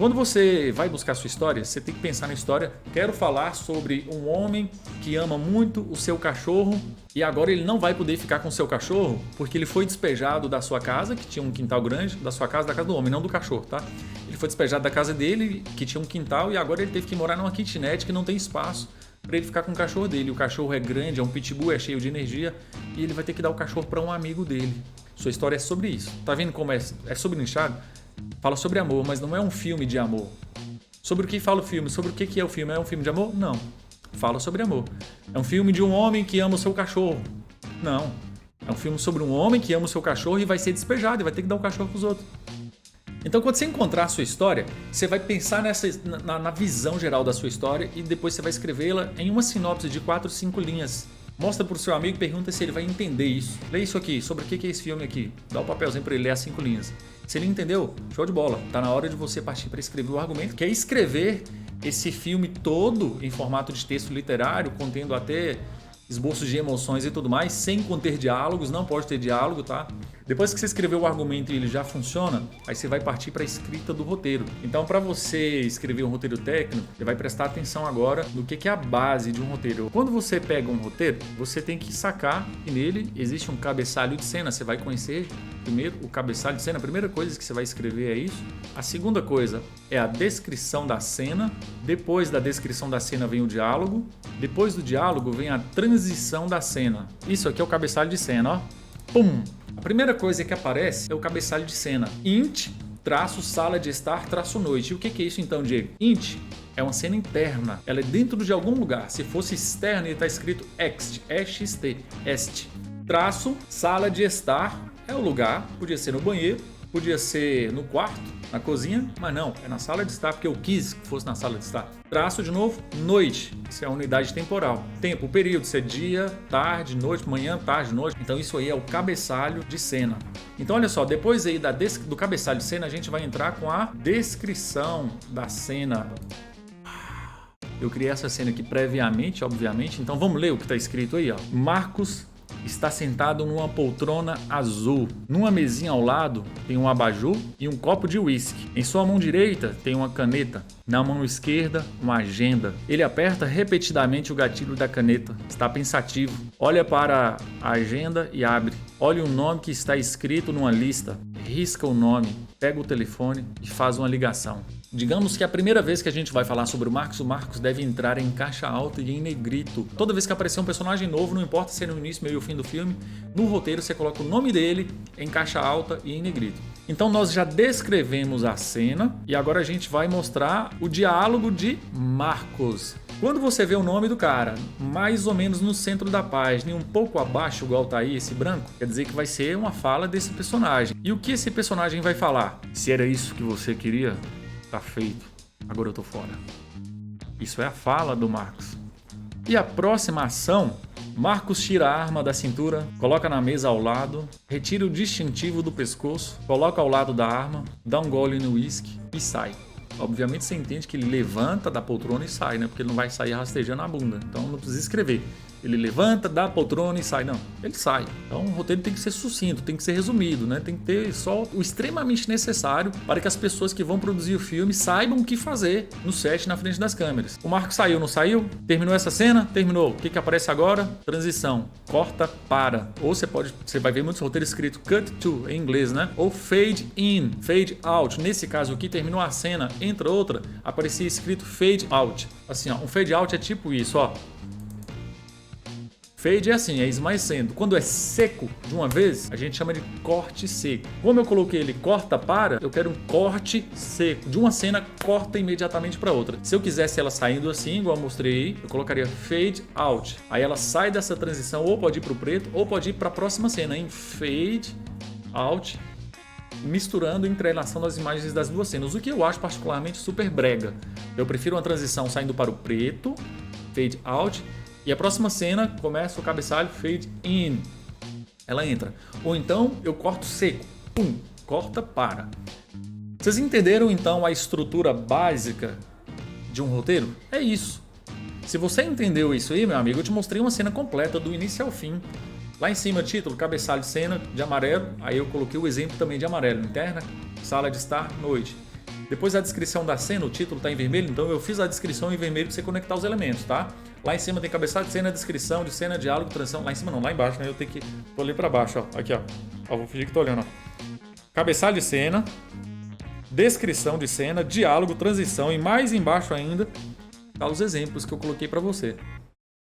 Quando você vai buscar sua história, você tem que pensar na história. Quero falar sobre um homem que ama muito o seu cachorro e agora ele não vai poder ficar com o seu cachorro porque ele foi despejado da sua casa, que tinha um quintal grande, da sua casa, da casa do homem, não do cachorro, tá? Ele foi despejado da casa dele, que tinha um quintal, e agora ele teve que morar numa kitnet que não tem espaço para ele ficar com o cachorro dele. O cachorro é grande, é um pitbull, é cheio de energia e ele vai ter que dar o cachorro para um amigo dele. Sua história é sobre isso. Tá vendo como é sobre nichado? Fala sobre amor, mas não é um filme de amor. Sobre o que fala o filme? Sobre o que é o filme? É um filme de amor? Não. Fala sobre amor. É um filme de um homem que ama o seu cachorro? Não. É um filme sobre um homem que ama o seu cachorro e vai ser despejado e vai ter que dar o cachorro para os outros. Então, quando você encontrar a sua história, você vai pensar na visão geral da sua história e depois você vai escrevê-la em uma sinopse de 4, 5 linhas. Mostra pro seu amigo e pergunta se ele vai entender isso. Lê isso aqui, sobre o que é esse filme aqui. Dá um papelzinho para ele ler as 5 linhas. Se ele entendeu, show de bola. Tá na hora de você partir para escrever o argumento, que é escrever esse filme todo em formato de texto literário, contendo até esboços de emoções e tudo mais, sem conter diálogos, não pode ter diálogo, tá? Depois que você escreveu o argumento e ele já funciona, aí você vai partir para a escrita do roteiro. Então, para você escrever um roteiro técnico, você vai prestar atenção agora no que é a base de um roteiro. Quando você pega um roteiro, você tem que sacar que nele existe um cabeçalho de cena. Você vai conhecer primeiro o cabeçalho de cena. A primeira coisa que você vai escrever é isso. A segunda coisa é a descrição da cena. Depois da descrição da cena vem o diálogo. Depois do diálogo vem a transição da cena. Isso aqui é o cabeçalho de cena, ó. Pum! A primeira coisa que aparece é o cabeçalho de cena. Int, traço, sala de estar, traço, noite. E o que é isso então, Diego? Int é uma cena interna. Ela é dentro de algum lugar. Se fosse externa, ele está escrito ext, EXT, est. Traço, sala de estar é o lugar. Podia ser no banheiro, podia ser no quarto, na cozinha, mas não, é na sala de estar, porque eu quis que fosse na sala de estar. Traço de novo, noite, isso é a unidade temporal. Tempo, o período, isso é dia, tarde, noite, manhã, tarde, noite. Então isso aí é o cabeçalho de cena. Então olha só, depois aí do cabeçalho de cena, a gente vai entrar com a descrição da cena. Eu criei essa cena aqui previamente, obviamente, então vamos ler o que está escrito aí, ó. Marcos está sentado numa poltrona azul. Numa mesinha ao lado tem um abajur e um copo de uísque. Em sua mão direita tem uma caneta. Na mão esquerda, uma agenda. Ele aperta repetidamente o gatilho da caneta. Está pensativo. Olha para a agenda e abre. Olha o nome que está escrito numa lista. Risca o nome, pega o telefone e faz uma ligação. Digamos que a primeira vez que a gente vai falar sobre o Marcos deve entrar em caixa alta e em negrito. Toda vez que aparecer um personagem novo, não importa se é no início, meio ou fim do filme, no roteiro você coloca o nome dele em caixa alta e em negrito. Então nós já descrevemos a cena e agora a gente vai mostrar o diálogo de Marcos. Quando você vê o nome do cara, mais ou menos no centro da página e um pouco abaixo, igual tá aí esse branco, quer dizer que vai ser uma fala desse personagem. E o que esse personagem vai falar? Se era isso que você queria, tá feito. Agora eu tô fora. Isso é a fala do Marcos. E a próxima ação, Marcos tira a arma da cintura, coloca na mesa ao lado, retira o distintivo do pescoço, coloca ao lado da arma, dá um gole no uísque e sai. Obviamente você entende que ele levanta da poltrona e sai, né? Porque ele não vai sair rastejando a bunda. Então não precisa escrever. Ele levanta da poltrona e sai. Não, ele sai. Então o roteiro tem que ser sucinto, tem que ser resumido, né? Tem que ter só o extremamente necessário para que as pessoas que vão produzir o filme saibam o que fazer no set na frente das câmeras. O Marcos saiu, não saiu? Terminou essa cena? Terminou. O que aparece agora? Transição. Corta para. Ou você vai ver muitos roteiros escritos cut to em inglês, né? Ou fade in, fade out. Nesse caso aqui, terminou a cena, entra outra, aparecia escrito fade out. Assim, ó, um fade out é tipo isso, ó. Fade é assim, é esmaecendo. Quando é seco de uma vez, a gente chama de corte seco. Como eu coloquei ele corta para, eu quero um corte seco. De uma cena, corta imediatamente para outra. Se eu quisesse ela saindo assim, igual eu mostrei aí, eu colocaria fade out. Aí ela sai dessa transição, ou pode ir para o preto, ou pode ir para a próxima cena, em fade out, misturando, entrelaçando as imagens das duas cenas, o que eu acho particularmente super brega. Eu prefiro uma transição saindo para o preto, fade out, e a próxima cena começa o cabeçalho fade in. Ela entra. Ou então eu corto seco. Pum, corta para. Vocês entenderam então a estrutura básica de um roteiro? É isso. Se você entendeu isso aí, meu amigo, eu te mostrei uma cena completa do início ao fim. Lá em cima, título, cabeçalho de cena de amarelo. Aí eu coloquei o exemplo também de amarelo. Interna, sala de estar, noite. Depois a descrição da cena, o título está em vermelho, então eu fiz a descrição em vermelho para você conectar os elementos, tá? Lá em cima tem cabeçalho de cena, descrição de cena, diálogo, transição. Lá em cima não, lá embaixo, né? Eu tenho que... Tô ali para baixo, ó. Aqui, ó. Ó, vou fingir que tô olhando, ó. Cabeçalho de cena, descrição de cena, diálogo, transição e mais embaixo ainda tá os exemplos que eu coloquei para você.